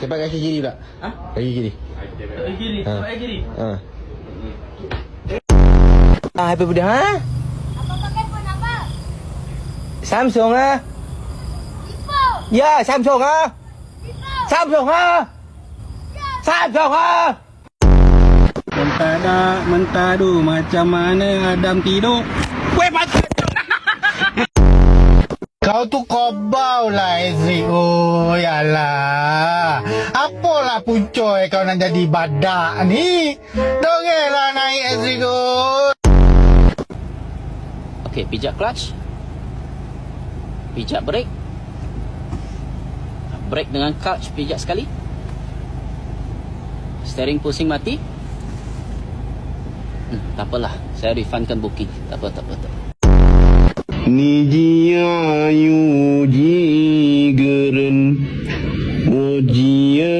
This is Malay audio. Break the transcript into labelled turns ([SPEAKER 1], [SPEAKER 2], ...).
[SPEAKER 1] Cepat kaki kiri pula.
[SPEAKER 2] Ha?
[SPEAKER 1] Kaki kiri.
[SPEAKER 2] Kaki kiri.
[SPEAKER 1] Ha.
[SPEAKER 2] Kaki kiri.
[SPEAKER 1] Happy birthday, ha?
[SPEAKER 3] Apa pakai phone apa?
[SPEAKER 1] Samsung, ha?
[SPEAKER 3] Vivo.
[SPEAKER 1] Ya, Samsung, ha?
[SPEAKER 3] Vivo.
[SPEAKER 1] Samsung, ha? Samsung, ha?
[SPEAKER 2] Mentadu macam mana Adam tidur.
[SPEAKER 1] Weh, macam kau tu kobau lah, Ezri. Oh, yalah. Apalah puncoy kau nak jadi badak ni? Dongelah naik, Ezri.
[SPEAKER 4] Okey, pijak clutch. Pijak brake. Brake dengan clutch pijak sekali. Steering pusing mati. Tak apalah. Saya refundkan booking. Tak apa.
[SPEAKER 5] Ni jia yu ji geren. Wo jia